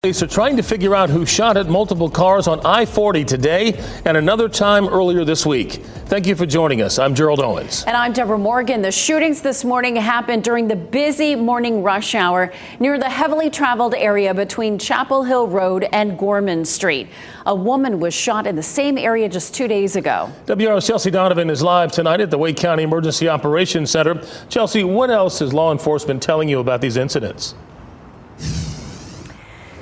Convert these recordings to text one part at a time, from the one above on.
Police are trying to figure out who shot at multiple cars on I-40 today and another time earlier this week. Thank you for joining us. I'm Gerald Owens. And I'm Deborah Morgan. The shootings this morning happened during the busy morning rush hour near the heavily traveled area between Chapel Hill Road and Gorman Street. A woman was shot in the same area just 2 days ago. WRAL's Chelsea Donovan is live tonight at the Wake County Emergency Operations Center. Chelsea, what else is law enforcement telling you about these incidents?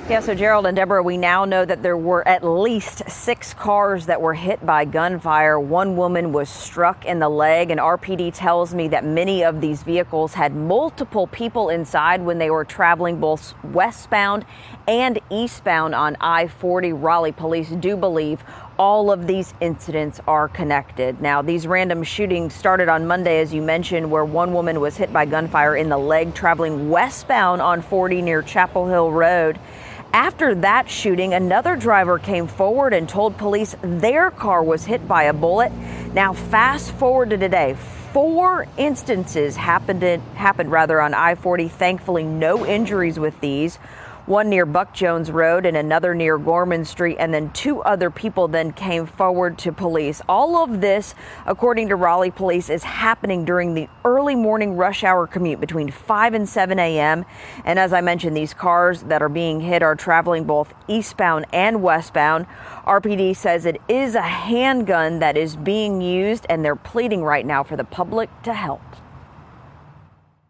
Yeah, so Gerald and Deborah, we now know that there were at least 6 cars that were hit by gunfire. One woman was struck in the leg, and RPD tells me that many of these vehicles had multiple people inside when they were traveling both westbound and eastbound on I-40. Raleigh police do believe all of these incidents are connected. Now, these random shootings started on Monday, as you mentioned, where one woman was hit by gunfire in the leg traveling westbound on 40 near Chapel Hill Road. After that shooting, another driver came forward and told police their car was hit by a bullet. Now, fast forward to today, 4 instances happened on I-40. Thankfully, no injuries with these. One near Buck Jones Road and another near Gorman Street, and then 2 other people then came forward to police. All of this, according to Raleigh police, is happening during the early morning rush hour commute between 5 and 7 a.m. And as I mentioned, these cars that are being hit are traveling both eastbound and westbound. RPD says it is a handgun that is being used, and they're pleading right now for the public to help.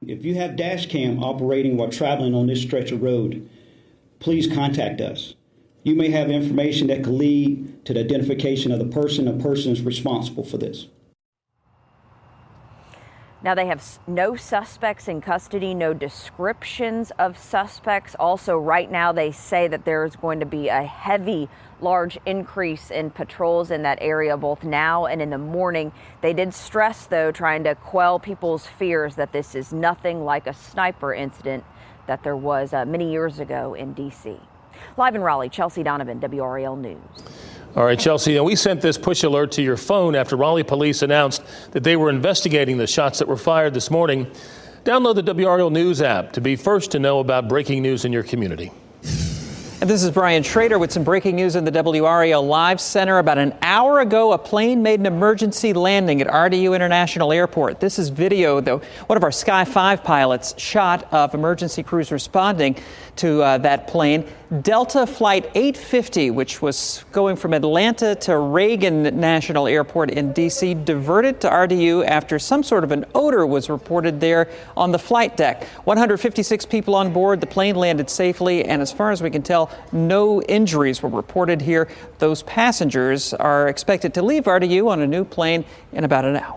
If you have dash cam operating while traveling on this stretch of road, please contact us. You may have information that could lead to the identification of the person or persons responsible for this. Now, they have no suspects in custody, no descriptions of suspects. Also, right now, they say that there is going to be a large increase in patrols in that area, both now and in the morning. They did stress, though, trying to quell people's fears that this is nothing like a sniper incident that there was many years ago in D.C. Live in Raleigh, Chelsea Donovan, WRAL News. All right, Chelsea, and we sent this push alert to your phone after Raleigh police announced that they were investigating the shots that were fired this morning. Download the WRAL News app to be first to know about breaking news in your community. And this is Brian Schrader with some breaking news in the WRAL Live Center. About an hour ago, a plane made an emergency landing at RDU International Airport. This is video, though, one of our Sky 5 pilots shot of emergency crews responding to that plane. Delta Flight 850, which was going from Atlanta to Reagan National Airport in D.C., diverted to RDU after some sort of an odor was reported there on the flight deck. 156 people on board. The plane landed safely, and as far as we can tell, no injuries were reported here. Those passengers are expected to leave RDU on a new plane in about an hour.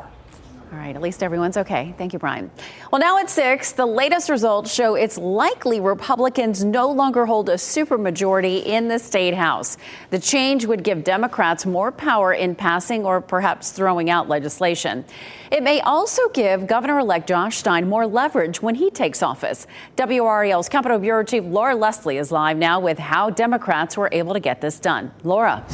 All right, at least everyone's okay. Thank you, Brian. Well, now at 6, the latest results show it's likely Republicans no longer hold a supermajority in the state house. The change would give Democrats more power in passing or perhaps throwing out legislation. It may also give Governor-elect Josh Stein more leverage when he takes office. WRAL's Capitol Bureau Chief Laura Leslie is live now with how Democrats were able to get this done. Laura.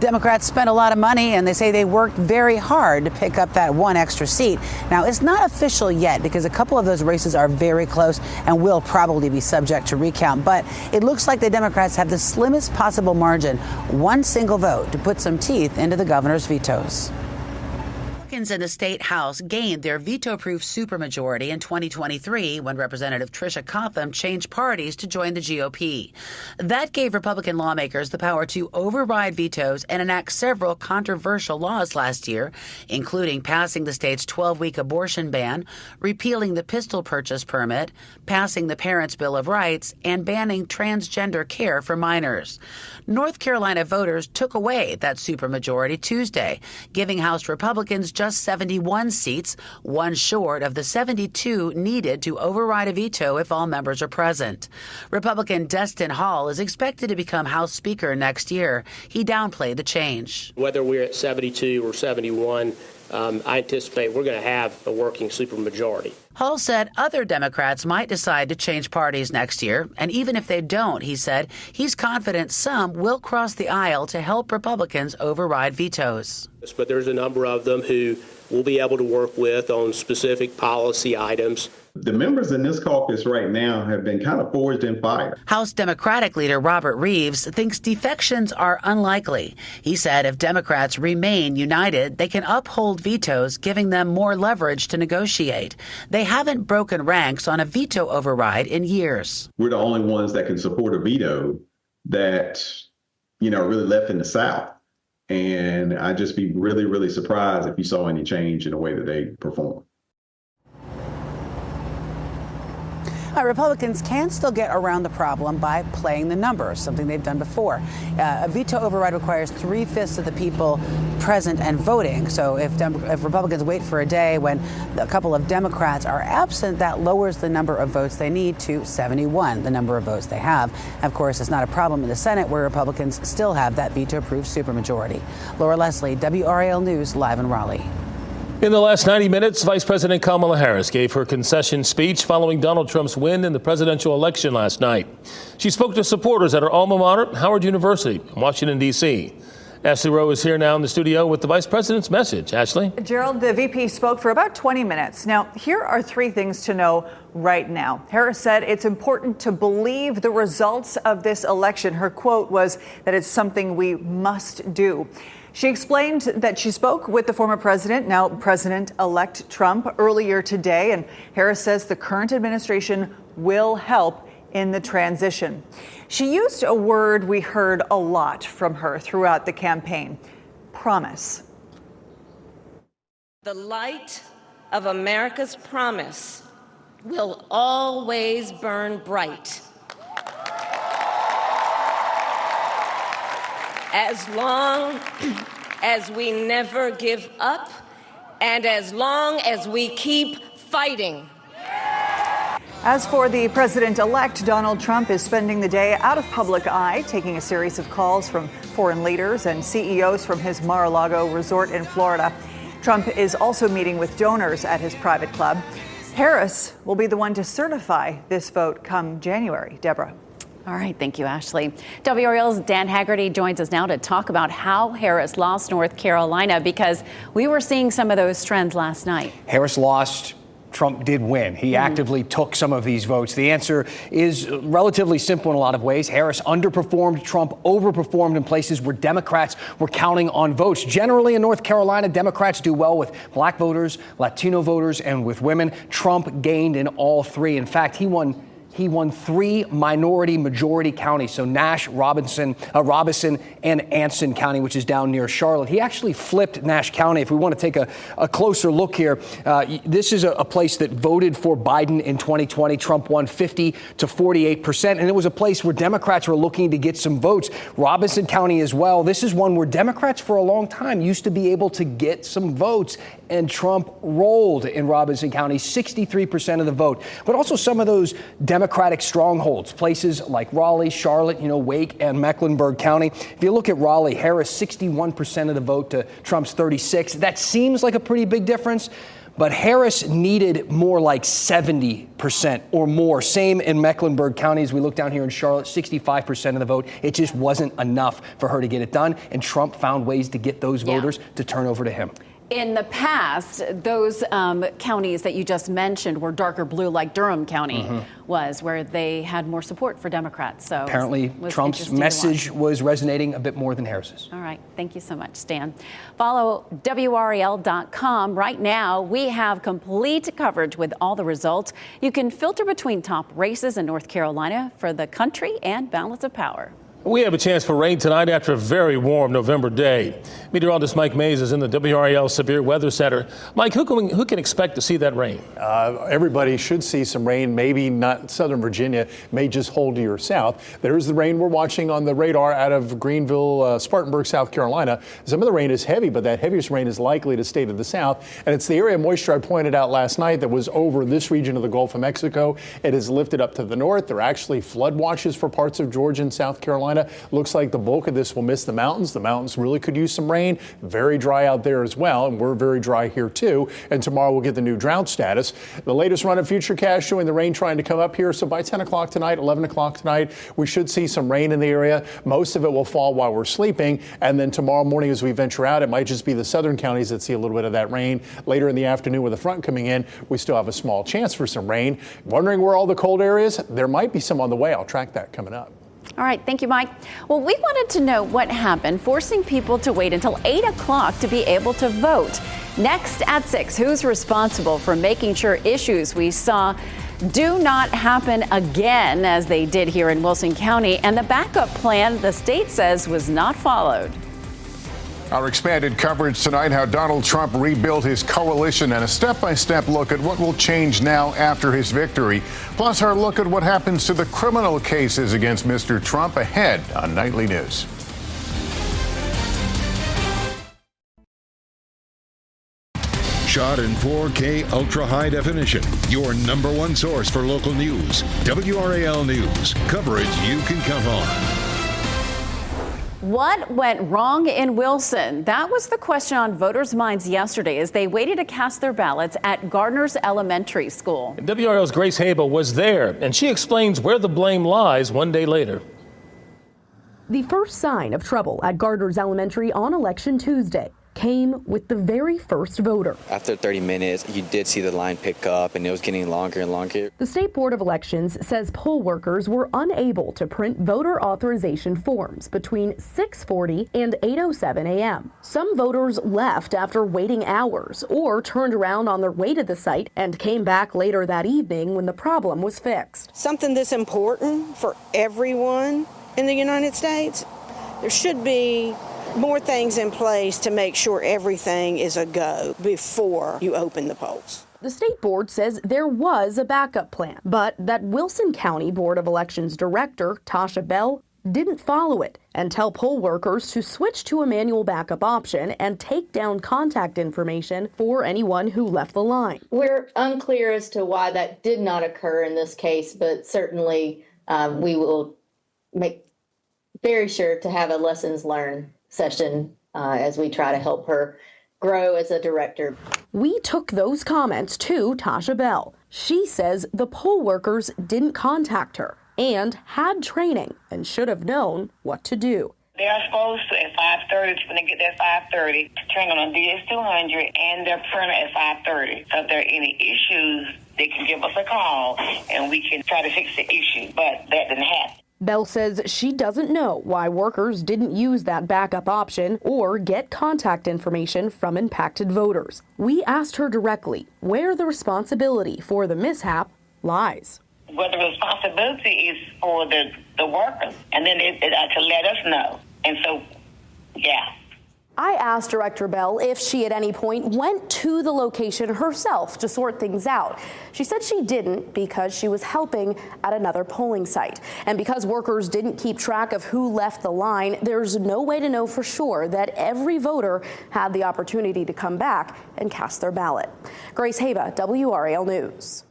Democrats spent a lot of money, and they say they worked very hard to pick up that one extra seat. Now, it's not official yet because a couple of those races are very close and will probably be subject to recount. But it looks like the Democrats have the slimmest possible margin, one single vote, to put some teeth into the governor's vetoes. Republicans in the state house gained their veto-proof supermajority in 2023 when Representative Tricia Cotham changed parties to join the GOP. That gave Republican lawmakers the power to override vetoes and enact several controversial laws last year, including passing the state's 12-week abortion ban, repealing the pistol purchase permit, passing the Parents' Bill of Rights, and banning transgender care for minors. North Carolina voters took away that supermajority Tuesday, giving House Republicans just 71 seats, one short of the 72 needed to override a veto if all members are present. Republican Destin Hall is expected to become House Speaker next year. He downplayed the change. Whether we're at 72 or 71, I anticipate we're going to have a working supermajority. Hall said other Democrats might decide to change parties next year, and even if they don't, he said, he's confident some will cross the aisle to help Republicans override vetoes. But there's a number of them who we'll be able to work with on specific policy items. The members in this caucus right now have been kind of forged in fire. House Democratic leader Robert Reeves thinks defections are unlikely. He said if Democrats remain united, they can uphold vetoes, giving them more leverage to negotiate. They haven't broken ranks on a veto override in years. We're the only ones that can support a veto that, are really left in the South. And I'd just be really, really surprised if you saw any change in the way that they perform. Republicans can still get around the problem by playing the numbers, something they've done before. A veto override requires 3/5 of the people present and voting. So if Republicans wait for a day when a couple of Democrats are absent, that lowers the number of votes they need to 71, the number of votes they have. Of course, it's not a problem in the Senate, where Republicans still have that veto-proof supermajority. Laura Leslie, WRAL News, live in Raleigh. In the last 90 minutes, Vice President Kamala Harris gave her concession speech following Donald Trump's win in the presidential election last night. She spoke to supporters at her alma mater, Howard University, in Washington, D.C. Ashley Rowe is here now in the studio with the vice president's message. Ashley? Gerald, the VP spoke for about 20 minutes. Now, here are 3 things to know right now. Harris said it's important to believe the results of this election. Her quote was that it's something we must do. She explained that she spoke with the former president, now President-elect Trump, earlier today, and Harris says the current administration will help in the transition. She used a word we heard a lot from her throughout the campaign: promise. The light of America's promise will always burn bright. As long as we never give up, and as long as we keep fighting. As for the president-elect, Donald Trump is spending the day out of public eye, taking a series of calls from foreign leaders and CEOs from his Mar-a-Lago resort in Florida. Trump is also meeting with donors at his private club. Harris will be the one to certify this vote come January. Deborah. All right. Thank you, Ashley. WRAL's Dan Haggerty joins us now to talk about how Harris lost North Carolina, because we were seeing some of those trends last night. Harris lost. Trump did win. He actively took some of these votes. The answer is relatively simple in a lot of ways. Harris underperformed. Trump overperformed in places where Democrats were counting on votes. Generally in North Carolina, Democrats do well with black voters, Latino voters, and with women. Trump gained in all 3. In fact, he won 3 minority majority counties, so Nash, Robeson, and Anson County, which is down near Charlotte. He actually flipped Nash County. If we want to take a closer look here, this is a place that voted for Biden in 2020. Trump won 50 to 48%, and it was a place where Democrats were looking to get some votes. Robinson County as well. This is one where Democrats for a long time used to be able to get some votes, and Trump rolled in Robinson County, 63% of the vote. But also some of those Democratic strongholds, places like Raleigh, Charlotte, Wake, and Mecklenburg County. If you look at Raleigh, Harris, 61% of the vote to Trump's 36%. That seems like a pretty big difference, but Harris needed more like 70% or more. Same in Mecklenburg County. As we look down here in Charlotte, 65% of the vote. It just wasn't enough for her to get it done, and Trump found ways to get those voters to turn over to him. In the past, those counties that you just mentioned were darker blue, like Durham County was, where they had more support for Democrats. So apparently Trump's message was resonating a bit more than Harris's. All right. Thank you so much, Stan. Follow WRAL.com. Right now, we have complete coverage with all the results. You can filter between top races in North Carolina for the country and balance of power. We have a chance for rain tonight after a very warm November day. Meteorologist Mike Mays is in the WRAL Severe Weather Center. Mike, who can expect to see that rain? Everybody should see some rain. Maybe not Southern Virginia, may just hold to your south. There's the rain we're watching on the radar out of Greenville, Spartanburg, South Carolina. Some of the rain is heavy, but that heaviest rain is likely to stay to the south. And it's the area of moisture I pointed out last night that was over this region of the Gulf of Mexico. It has lifted up to the north. There are actually flood watches for parts of Georgia and South Carolina. Carolina. Looks like the bulk of this will miss the mountains. The mountains really could use some rain. Very dry out there as well, and we're very dry here too. And tomorrow we'll get the new drought status. The latest run of Futurecast showing the rain trying to come up here. So by 10 o'clock tonight, 11 o'clock tonight, we should see some rain in the area. Most of it will fall while we're sleeping. And then tomorrow morning as we venture out, it might just be the southern counties that see a little bit of that rain. Later in the afternoon with the front coming in, we still have a small chance for some rain. Wondering where all the cold areas? There might be some on the way. I'll track that coming up. All right. Thank you, Mike. Well, we wanted to know what happened, forcing people to wait until 8 o'clock to be able to vote. Next at 6, who's responsible for making sure issues we saw do not happen again as they did here in Wilson County, and the backup plan the state says was not followed. Our expanded coverage tonight, how Donald Trump rebuilt his coalition, and a step-by-step look at what will change now after his victory. Plus, our look at what happens to the criminal cases against Mr. Trump ahead on Nightly News. Shot in 4K ultra high definition. Your number one source for local news. WRAL News. Coverage you can count on. What went wrong in Wilson? That was the question on voters' minds yesterday as they waited to cast their ballots at Gardner's Elementary School. WRL's Grace Haba was there, and she explains where the blame lies one day later. The first sign of trouble at Gardner's Elementary on Election Tuesday came with the very first voter. After 30 minutes, you did see the line pick up, and it was getting longer and longer. The State Board of Elections says poll workers were unable to print voter authorization forms between 6:40 and 8:07 a.m. Some voters left after waiting hours or turned around on their way to the site and came back later that evening when the problem was fixed. Something this important for everyone in the United States, there should be more things in place to make sure everything is a go before you open the polls. The state board says there was a backup plan, but that Wilson County Board of Elections Director, Tasha Bell, didn't follow it and tell poll workers to switch to a manual backup option and take down contact information for anyone who left the line. We're unclear as to why that did not occur in this case, but certainly we will make very sure to have a lessons learned session as we try to help her grow as a director. We took those comments to Tasha Bell. She says the poll workers didn't contact her and had training and should have known what to do. They are supposed to, at 5:30, when they get there at 5:30, turn on a DS200 and their printer at 5:30. So if there are any issues, they can give us a call and we can try to fix the issue. But that didn't happen. Bell says she doesn't know why workers didn't use that backup option or get contact information from impacted voters. We asked her directly where the responsibility for the mishap lies. Well, the responsibility is for the workers, and then they to let us know. And so, yeah. I asked Director Bell if she at any point went to the location herself to sort things out. She said she didn't because she was helping at another polling site. And because workers didn't keep track of who left the line, there's no way to know for sure that every voter had the opportunity to come back and cast their ballot. Grace Haba, WRAL News.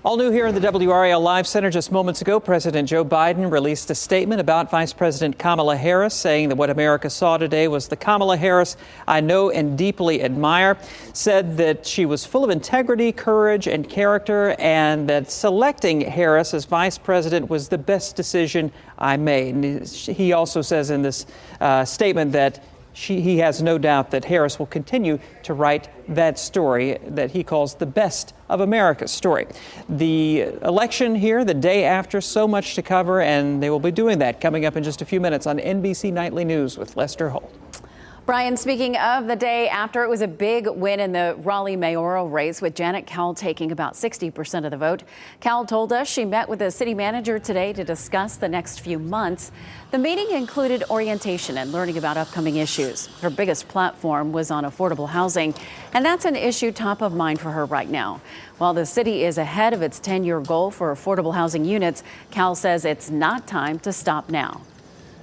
All new here in the WRAL Live Center just moments ago, President Joe Biden released a statement about Vice President Kamala Harris, saying that what America saw today was the Kamala Harris I know and deeply admire, said that she was full of integrity, courage, and character, and that selecting Harris as vice president was the best decision I made. And he also says in this statement that he has no doubt that Harris will continue to write that story that he calls the best of America's story. The election here, the day after, so much to cover, and they will be doing that coming up in just a few minutes on NBC Nightly News with Lester Holt. Brian, speaking of the day after, it was a big win in the Raleigh mayoral race with Janet Cowell taking about 60% of the vote. Cowell told us she met with the city manager today to discuss the next few months. The meeting included orientation and learning about upcoming issues. Her biggest platform was on affordable housing, and that's an issue top of mind for her right now. While the city is ahead of its 10-year goal for affordable housing units, Cowell says it's not time to stop now.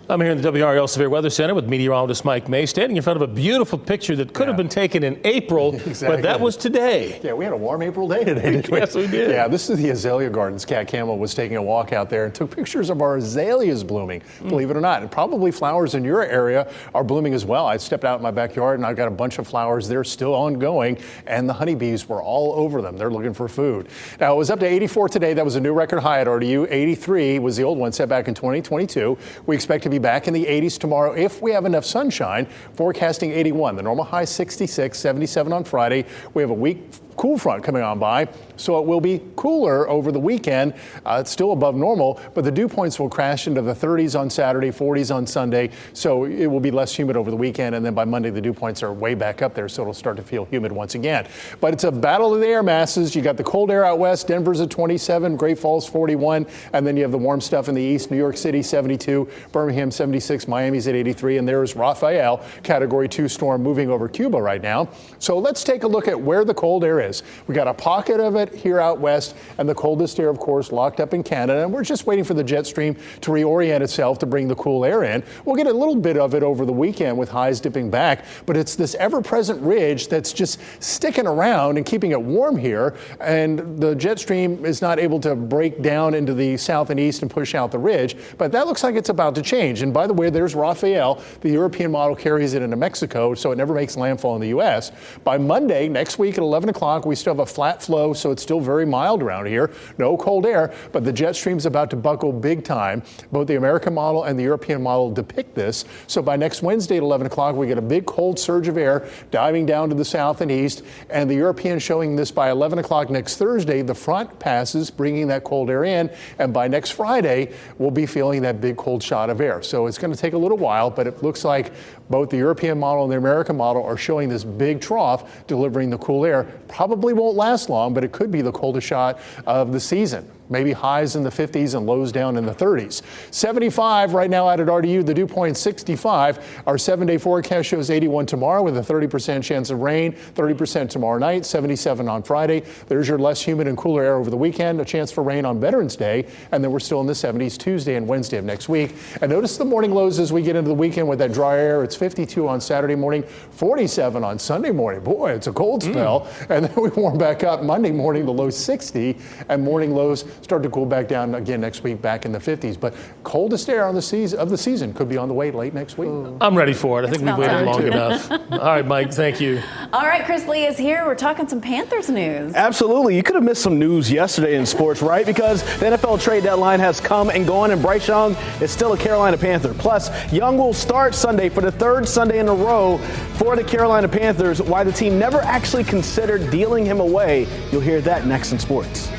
I'm here in the WRAL Severe Weather Center with meteorologist Mike May, standing in front of a beautiful picture that could have been taken in April, Exactly. but that was today. Yeah, we had a warm April day today, didn't we? Yes, we did. Yeah, this is the azalea gardens. Kat Campbell was taking a walk out there and took pictures of our azaleas blooming, believe it or not. And probably flowers in your area are blooming as well. I stepped out in my backyard and I got a bunch of flowers. They're still ongoing, and the honeybees were all over them. They're looking for food. Now, it was up to 84 today. That was a new record high at RDU. 83 was the old one set back in 2022. We expect to be back in the 80s tomorrow if we have enough sunshine. Forecasting 81. The normal high 66, 77 on Friday. We have a weak cool front coming on by, so it will be cooler over the weekend. It's still above normal, but the dew points will crash into the 30s on Saturday, 40s on Sunday, so it will be less humid over the weekend, and then by Monday the dew points are way back up there, so it'll start to feel humid once again. But it's a battle of the air masses. You got the cold air out west. Denver's at 27, Great Falls 41, and then you have the warm stuff in the east. New York City 72, Birmingham 76, Miami's at 83, and there's Rafael, Category 2 storm moving over Cuba right now. So let's take a look at where the cold air is. We got a pocket of it here out west, and the coldest air, of course, locked up in Canada. And we're just waiting for the jet stream to reorient itself to bring the cool air in. We'll get a little bit of it over the weekend with highs dipping back, but it's this ever-present ridge that's just sticking around and keeping it warm here. And the jet stream is not able to break down into the south and east and push out the ridge, but that looks like it's about to change. And by the way, there's Rafael. The European model carries it into Mexico, so it never makes landfall in the U.S. By Monday, next week at 11 o'clock, we still have a flat flow, so it's still very mild around here. No cold air, but the jet stream's about to buckle big time. Both the American model and the European model depict this. So by next Wednesday at 11 o'clock, we get a big cold surge of air diving down to the south and east, and the European showing this by 11 o'clock next Thursday. The front passes, bringing that cold air in, and by next Friday, we'll be feeling that big cold shot of air. So it's going to take a little while, but it looks like both the European model and the American model are showing this big trough delivering the cool air. Probably won't last long, but it could be the coldest shot of the season. Maybe highs in the 50s and lows down in the 30s. 75 right now out at RDU, the dew point 65. Our 7-day forecast shows 81 tomorrow with a 30% chance of rain, 30% tomorrow night, 77 on Friday. There's your less humid and cooler air over the weekend, a chance for rain on Veterans Day, and then we're still in the 70s Tuesday and Wednesday of next week. And notice the morning lows as we get into the weekend with that dry air. It's 52 on Saturday morning, 47 on Sunday morning. Boy, it's a cold spell. And then we warm back up Monday morning, the low 60, and morning lows start to cool back down again next week, back in the 50s. But coldest air on the season could be on the way late next week. I'm ready for it. I think we've waited long enough. All right, Mike, thank you. All right, Chris Lee is here. We're talking some Panthers news. Absolutely. You could have missed some news yesterday in sports, right? Because the NFL trade deadline has come and gone, and Bryce Young is still a Carolina Panther. Plus, Young will start Sunday for the third Sunday in a row for the Carolina Panthers. Why the team never actually considered dealing him away. You'll hear that next in sports.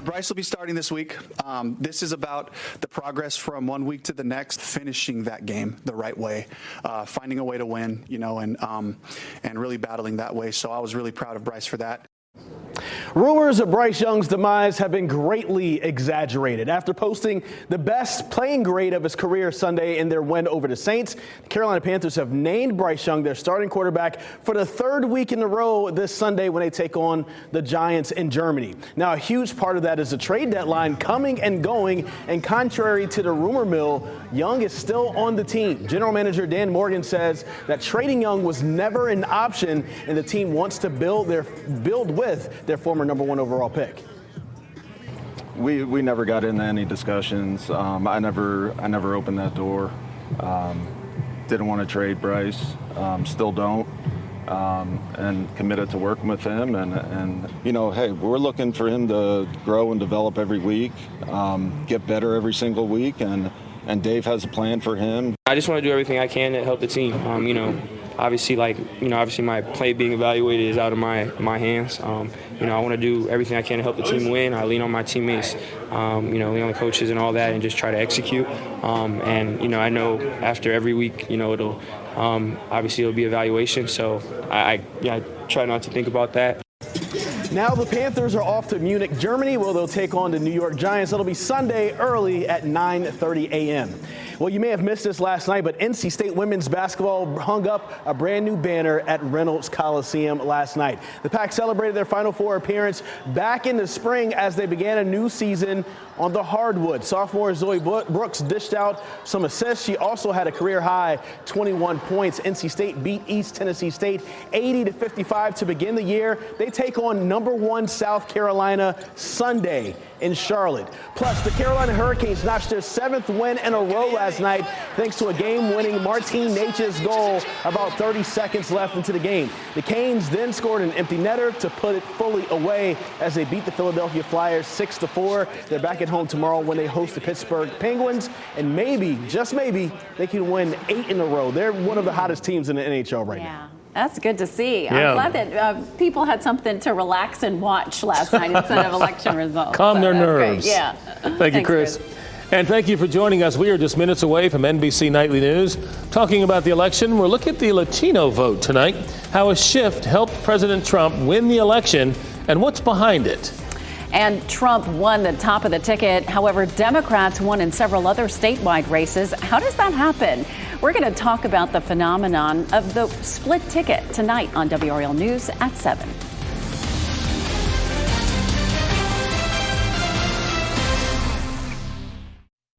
Bryce will be starting this week. This is about the progress from one week to the next, finishing that game the right way, finding a way to win, and really battling that way. So I was really proud of Bryce for that. Rumors of Bryce Young's demise have been greatly exaggerated. After posting the best playing grade of his career Sunday in their win over the Saints, the Carolina Panthers have named Bryce Young their starting quarterback for the third week in a row this Sunday when they take on the Giants in Germany. Now, a huge part of that is the trade deadline coming and going, and contrary to the rumor mill, Young is still on the team. General Manager Dan Morgan says that trading Young was never an option, and the team wants to build with their former number 1 overall pick. We never got into any discussions. I never opened that door. Didn't want to trade Bryce. Still don't. And committed to working with him. And hey, we're looking for him to grow and develop every week, get better every single week, and Dave has a plan for him. I just want to do everything I can to help the team. Obviously my play being evaluated is out of my hands. I want to do everything I can to help the team win. I lean on my teammates, lean on the coaches and all that, and just try to execute. I know after every week, it'll obviously it'll be evaluation. So I try not to think about that. Now the Panthers are off to Munich, Germany, where they'll take on the New York Giants. It'll be Sunday early at 9:30 a.m. Well, you may have missed this last night, but NC State women's basketball hung up a brand new banner at Reynolds Coliseum last night. The Pack celebrated their Final Four appearance back in the spring as they began a new season on the hardwood. Sophomore Zoe Brooks dished out some assists. She also had a career-high 21 points. NC State beat East Tennessee State 80-55 to begin the year. They take on #1 South Carolina Sunday in Charlotte. Plus, the Carolina Hurricanes notched their 7th win in a row last night thanks to a game-winning Martine Natchez goal about 30 seconds left into the game. The Canes then scored an empty netter to put it fully away as they beat the Philadelphia Flyers 6-4. They're back at home tomorrow when they host the Pittsburgh Penguins, and maybe, just maybe, they can win 8 in a row. They're one of the hottest teams in the NHL right now. That's good to see. Yeah. I'm glad that people had something to relax and watch last night instead of election results. Calm their nerves. Great. Yeah. Thank you, Chris. And thank you for joining us. We are just minutes away from NBC Nightly News. Talking about the election, we'll look at the Latino vote tonight, how a shift helped President Trump win the election, and what's behind it. And Trump won the top of the ticket. However, Democrats won in several other statewide races. How does that happen? We're going to talk about the phenomenon of the split ticket tonight on WRAL News at 7.